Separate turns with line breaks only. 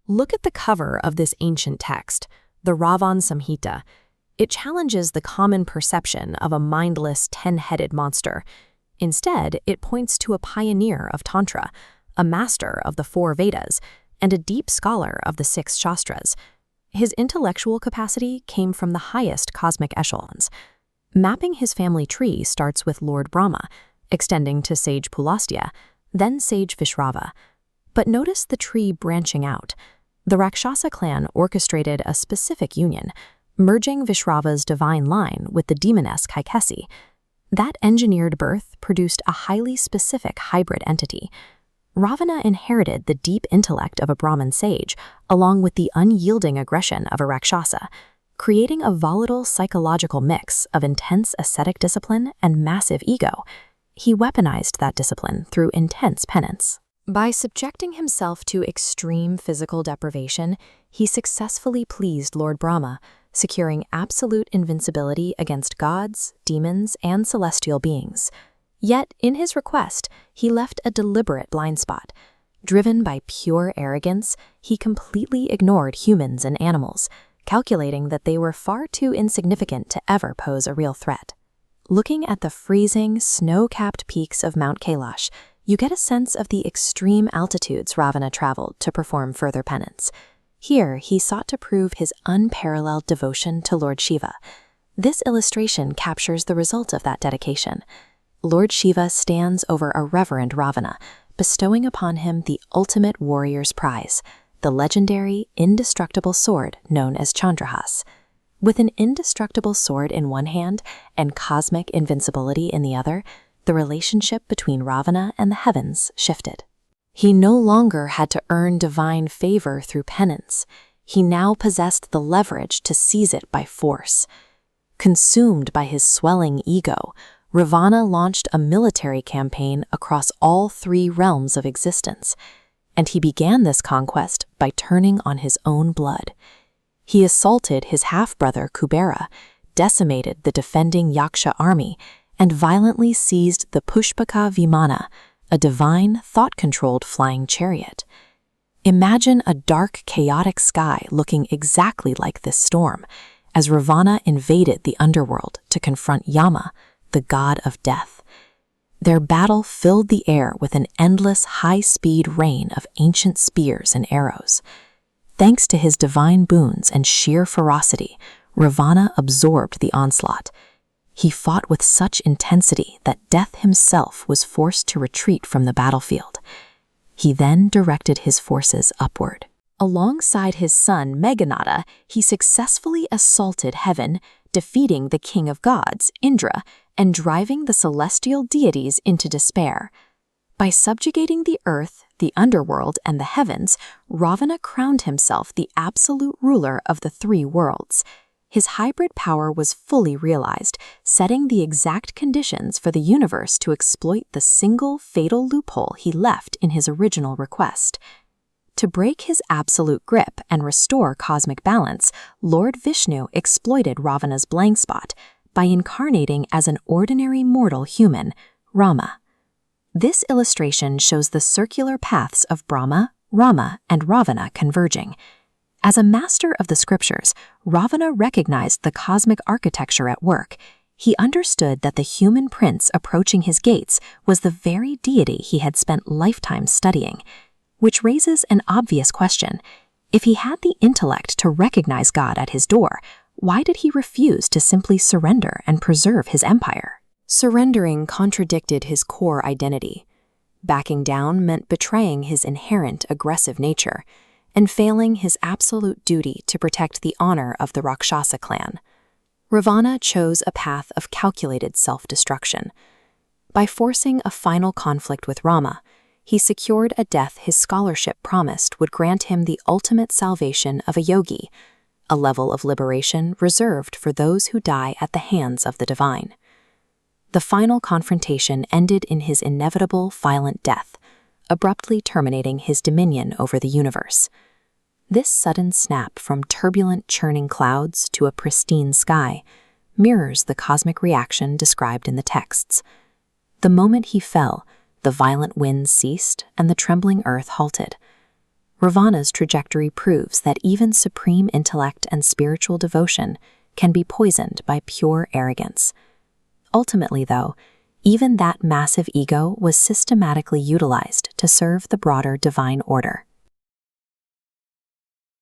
Look at the cover of this ancient text, the Ravan Samhita. It challenges the common perception of a mindless, 10-headed monster. Instead, it points to a pioneer of Tantra, a master of the 4 Vedas, and a deep scholar of the 6 Shastras. His intellectual capacity came from the highest cosmic echelons. Mapping his family tree starts with Lord Brahma, extending to Sage Pulastya, then Sage Vishrava. But notice the tree branching out. The Rakshasa clan orchestrated a specific union, merging Vishrava's divine line with the demoness Kaikesi. That engineered birth produced a highly specific hybrid entity. Ravana inherited the deep intellect of a Brahmin sage, along with the unyielding aggression of a Rakshasa, creating a volatile psychological mix of intense ascetic discipline and massive ego. He weaponized that discipline through intense penance. By subjecting himself to extreme physical deprivation, he successfully pleased Lord Brahma, securing absolute invincibility against gods, demons, and celestial beings. Yet, in his request, he left a deliberate blind spot. Driven by pure arrogance, he completely ignored humans and animals, calculating that they were far too insignificant to ever pose a real threat. Looking at the freezing, snow-capped peaks of Mount Kailash, you get a sense of the extreme altitudes Ravana traveled to perform further penance. Here, he sought to prove his unparalleled devotion to Lord Shiva. This illustration captures the result of that dedication. Lord Shiva stands over a reverend Ravana, bestowing upon him the ultimate warrior's prize, the legendary, indestructible sword known as Chandrahas. With an indestructible sword in one hand and cosmic invincibility in the other, the relationship between Ravana and the heavens shifted. He no longer had to earn divine favor through penance. He now possessed the leverage to seize it by force. Consumed by his swelling ego, Ravana launched a military campaign across all 3 realms of existence, and he began this conquest by turning on his own blood. He assaulted his half-brother Kubera, decimated the defending Yaksha army, and violently seized the Pushpaka Vimana, a divine, thought-controlled flying chariot. Imagine a dark, chaotic sky looking exactly like this storm, as Ravana invaded the underworld to confront Yama, the god of death. Their battle filled the air with an endless, high-speed rain of ancient spears and arrows. Thanks to his divine boons and sheer ferocity, Ravana absorbed the onslaught. He fought with such intensity that Death himself was forced to retreat from the battlefield. He then directed his forces upward. Alongside his son Meghanada, he successfully assaulted heaven, defeating the king of gods, Indra, and driving the celestial deities into despair. By subjugating the earth, the underworld, and the heavens, Ravana crowned himself the absolute ruler of the 3 worlds. His hybrid power was fully realized, setting the exact conditions for the universe to exploit the single fatal loophole he left in his original request. To break his absolute grip and restore cosmic balance, Lord Vishnu exploited Ravana's blank spot by incarnating as an ordinary mortal human, Rama. This illustration shows the circular paths of Brahma, Rama, and Ravana converging. As a master of the scriptures, Ravana recognized the cosmic architecture at work. He understood that the human prince approaching his gates was the very deity he had spent lifetimes studying, which raises an obvious question. If he had the intellect to recognize God at his door, why did he refuse to simply surrender and preserve his empire? Surrendering contradicted his core identity. Backing down meant betraying his inherent aggressive nature and failing his absolute duty to protect the honor of the Rakshasa clan. Ravana chose a path of calculated self-destruction. By forcing a final conflict with Rama, he secured a death his scholarship promised would grant him the ultimate salvation of a yogi, a level of liberation reserved for those who die at the hands of the divine. The final confrontation ended in his inevitable violent death, abruptly terminating his dominion over the universe. This sudden snap from turbulent, churning clouds to a pristine sky mirrors the cosmic reaction described in the texts. The moment he fell, the violent winds ceased and the trembling earth halted. Ravana's trajectory proves that even supreme intellect and spiritual devotion can be poisoned by pure arrogance. Ultimately, though, even that massive ego was systematically utilized to serve the broader divine order.